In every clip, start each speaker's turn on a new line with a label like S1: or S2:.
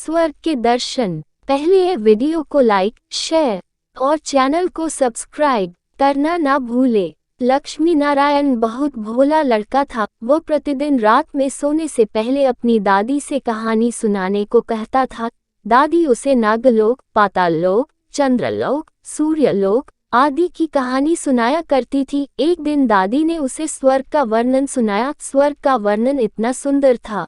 S1: स्वर्ग के दर्शन। पहले ये वीडियो को लाइक, शेयर और चैनल को सब्सक्राइब करना ना भूले। लक्ष्मी नारायण बहुत भोला लड़का था। वो प्रतिदिन रात में सोने से पहले अपनी दादी से कहानी सुनाने को कहता था। दादी उसे नागलोक, पाताल लोक, चंद्रलोक, सूर्यलोक आदि की कहानी सुनाया करती थी। एक दिन दादी ने उसे स्वर्ग का वर्णन सुनाया। स्वर्ग का वर्णन इतना सुंदर था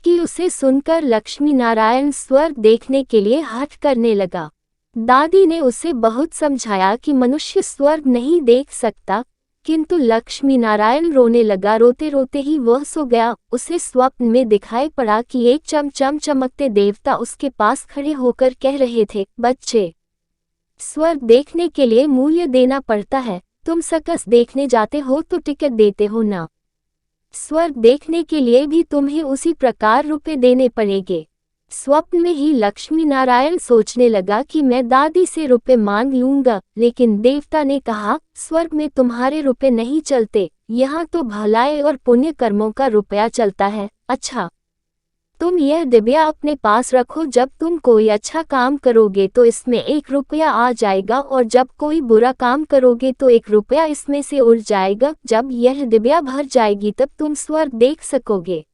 S1: कि उसे सुनकर लक्ष्मी नारायण स्वर्ग देखने के लिए हठ करने लगा। दादी ने उसे बहुत समझाया कि मनुष्य स्वर्ग नहीं देख सकता, किंतु लक्ष्मी नारायण रोने लगा। रोते रोते ही वह सो गया। उसे स्वप्न में दिखाई पड़ा कि एक चमचम चमकते देवता उसके पास खड़े होकर कह रहे थे, बच्चे, स्वर्ग देखने के लिए मूल्य देना पड़ता है। तुम सर्कस देखने जाते हो तो टिकट देते हो ना, स्वर्ग देखने के लिए भी तुम्हें उसी प्रकार रुपए देने पड़ेंगे। स्वप्न में ही लक्ष्मी नारायण सोचने लगा कि मैं दादी से रुपए मांग लूंगा, लेकिन देवता ने कहा, स्वर्ग में तुम्हारे रुपए नहीं चलते, यहाँ तो भलाई और पुण्य कर्मों का रुपया चलता है। अच्छा, तुम यह डिबिया अपने पास रखो। जब तुम कोई अच्छा काम करोगे तो इसमें 1 रुपया आ जाएगा, और जब कोई बुरा काम करोगे तो 1 रुपया इसमें से उड़ जाएगा। जब यह डिबिया भर जाएगी तब तुम स्वर्ग देख सकोगे।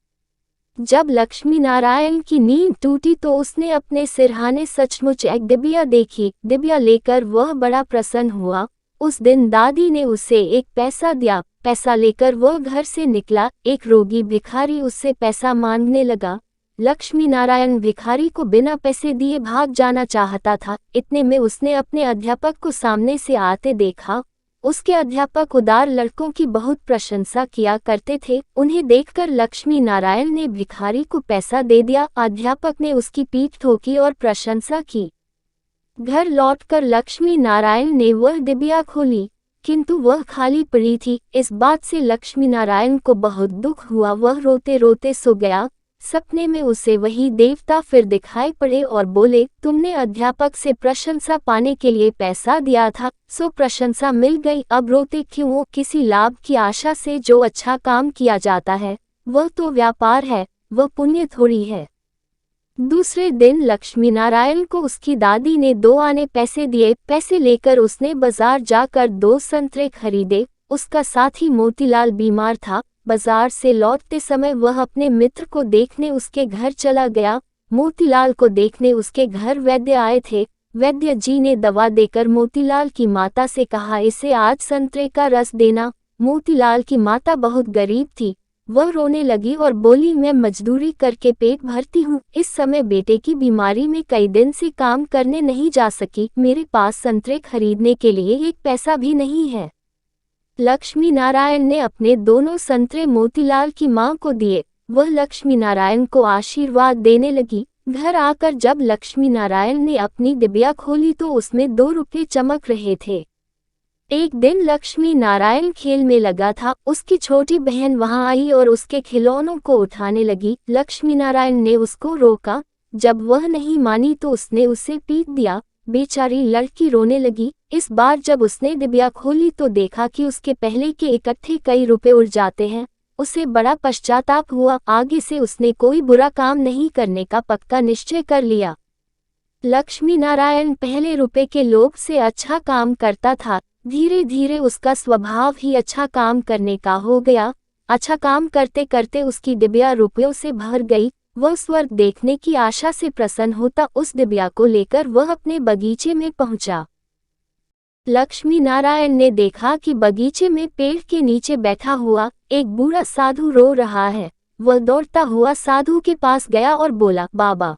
S1: जब लक्ष्मी नारायण की नींद टूटी तो उसने अपने सिरहाने सचमुच एक डिबिया देखी। डिबिया लेकर वह बड़ा प्रसन्न हुआ। उस दिन दादी ने उसे 1 पैसा दिया। पैसा लेकर वह घर से निकला। एक रोगी भिखारी उससे पैसा मांगने लगा। लक्ष्मी नारायण भिखारी को बिना पैसे दिए भाग जाना चाहता था। इतने में उसने अपने अध्यापक को सामने से आते देखा। उसके अध्यापक उदार लड़कों की बहुत प्रशंसा किया करते थे। उन्हें देखकर लक्ष्मी नारायण ने भिखारी को पैसा दे दिया। अध्यापक ने उसकी पीठ ठोकी और प्रशंसा की। घर लौटकर लक्ष्मी नारायण ने वह डिबिया खोली, किंतु वह खाली पड़ी थी। इस बात से लक्ष्मी नारायण को बहुत दुख हुआ। वह रोते रोते सो गया। सपने में उसे वही देवता फिर दिखाई पड़े और बोले, तुमने अध्यापक से प्रशंसा पाने के लिए पैसा दिया था, सो प्रशंसा मिल गई, अब रोते क्यों हो? किसी लाभ की आशा से जो अच्छा काम किया जाता है वह तो व्यापार है, वह पुण्य थोड़ी है। दूसरे दिन लक्ष्मी नारायण को उसकी दादी ने 2 आने पैसे दिए। पैसे लेकर उसने बाजार जाकर 2 संतरे खरीदे। उसका साथी मोतीलाल बीमार था। बाजार से लौटते समय वह अपने मित्र को देखने उसके घर चला गया। मोतीलाल को देखने उसके घर वैद्य आए थे। वैद्य जी ने दवा देकर मोतीलाल की माता से कहा, इसे आज संतरे का रस देना। मोतीलाल की माता बहुत गरीब थी। वह रोने लगी और बोली, मैं मजदूरी करके पेट भरती हूँ। इस समय बेटे की बीमारी में कई दिन से काम करने नहीं जा सकी। मेरे पास संतरे खरीदने के लिए 1 पैसा भी नहीं है। लक्ष्मी नारायण ने अपने दोनों संतरे मोतीलाल की मां को दिए। वह लक्ष्मी नारायण को आशीर्वाद देने लगी। घर आकर जब लक्ष्मी नारायण ने अपनी डिबिया खोली तो उसमें 2 रुपये चमक रहे थे। एक दिन लक्ष्मी नारायण खेल में लगा था। उसकी छोटी बहन वहां आई और उसके खिलौनों को उठाने लगी। लक्ष्मी नारायण ने उसको रोका। जब वह नहीं मानी तो उसने उसे पीट दिया। बेचारी लड़की रोने लगी। इस बार जब उसने डिबिया खोली तो देखा कि उसके पहले के इकट्ठे कई रुपए उड़ जाते हैं। उसे बड़ा पश्चाताप हुआ। आगे से उसने कोई बुरा काम नहीं करने का पक्का निश्चय कर लिया। लक्ष्मी नारायण पहले रुपए के लोभ से अच्छा काम करता था। धीरे धीरे उसका स्वभाव ही अच्छा काम करने का हो गया। अच्छा काम करते करते उसकी डिबिया रुपयों से भर गई। वह स्वर्ग देखने की आशा से प्रसन्न होता उस डिबिया को लेकर वह अपने बगीचे में पहुंचा। लक्ष्मी नारायण ने देखा कि बगीचे में पेड़ के नीचे बैठा हुआ एक बूढ़ा साधु रो रहा है। वह दौड़ता हुआ साधु के पास गया और बोला, बाबा,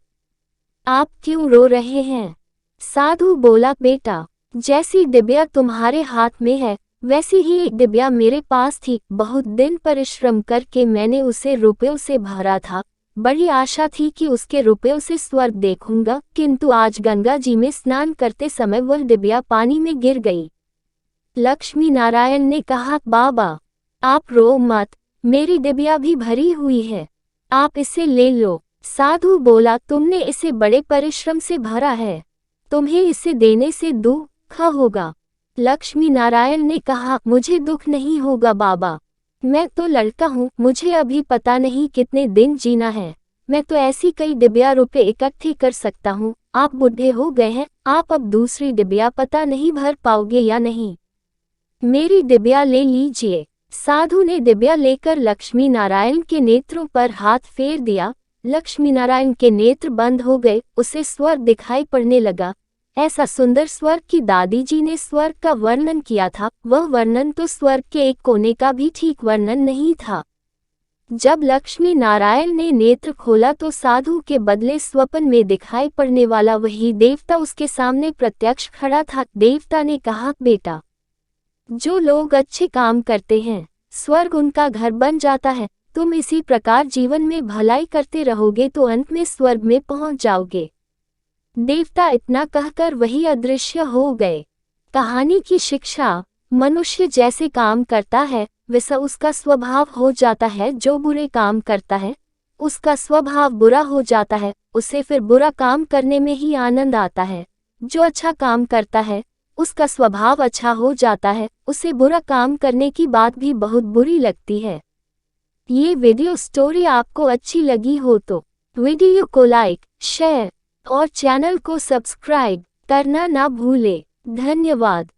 S1: आप क्यों रो रहे हैं? साधु बोला, बेटा, जैसी डिबिया तुम्हारे हाथ में है वैसी ही एक डिबिया मेरे पास थी। बहुत दिन परिश्रम करके मैंने उसे रुपयों से भरा था। बड़ी आशा थी कि उसके रुपयों से स्वर्ग देखूंगा, किंतु आज गंगा जी में स्नान करते समय वह डिबिया पानी में गिर गई। लक्ष्मी नारायण ने कहा, बाबा, आप रो मत, मेरी डिबिया भी भरी हुई है, आप इसे ले लो। साधु बोला, तुमने इसे बड़े परिश्रम से भरा है, तुम्हें इसे देने से दुख होगा। लक्ष्मी नारायण ने कहा, मुझे दुख नहीं होगा बाबा, मैं तो लड़का हूँ, मुझे अभी पता नहीं कितने दिन जीना है। मैं तो ऐसी कई डिबिया रुपए इकट्ठे कर सकता हूँ। आप बूढ़े हो गए हैं, आप अब दूसरी डिबिया पता नहीं भर पाओगे या नहीं। मेरी डिबिया ले लीजिए। साधु ने डिबिया लेकर लक्ष्मी नारायण के नेत्रों पर हाथ फेर दिया। लक्ष्मी नारायण के नेत्र बंद हो गए, उसे स्वर्ग दिखाई पड़ने लगा। ऐसा सुंदर स्वर्ग कि दादी जी ने स्वर्ग का वर्णन किया था, वह वर्णन तो स्वर्ग के एक कोने का भी ठीक वर्णन नहीं था। जब लक्ष्मी नारायण ने नेत्र खोला तो साधु के बदले स्वप्न में दिखाई पड़ने वाला वही देवता उसके सामने प्रत्यक्ष खड़ा था। देवता ने कहा, बेटा, जो लोग अच्छे काम करते हैं, स्वर्ग उनका घर बन जाता है। तुम इसी प्रकार जीवन में भलाई करते रहोगे तो अंत में स्वर्ग में पहुंच जाओगे। देवता इतना कहकर वही अदृश्य हो गए। कहानी की शिक्षा, मनुष्य जैसे काम करता है वैसा उसका स्वभाव हो जाता है। जो बुरे काम करता है उसका स्वभाव बुरा हो जाता है, उसे फिर बुरा काम करने में ही आनंद आता है। जो अच्छा काम करता है उसका स्वभाव अच्छा हो जाता है, उसे बुरा काम करने की बात भी बहुत बुरी लगती है। ये वीडियो स्टोरी आपको अच्छी लगी हो तो वीडियो को लाइक, शेयर और चैनल को सब्सक्राइब करना ना भूले। धन्यवाद।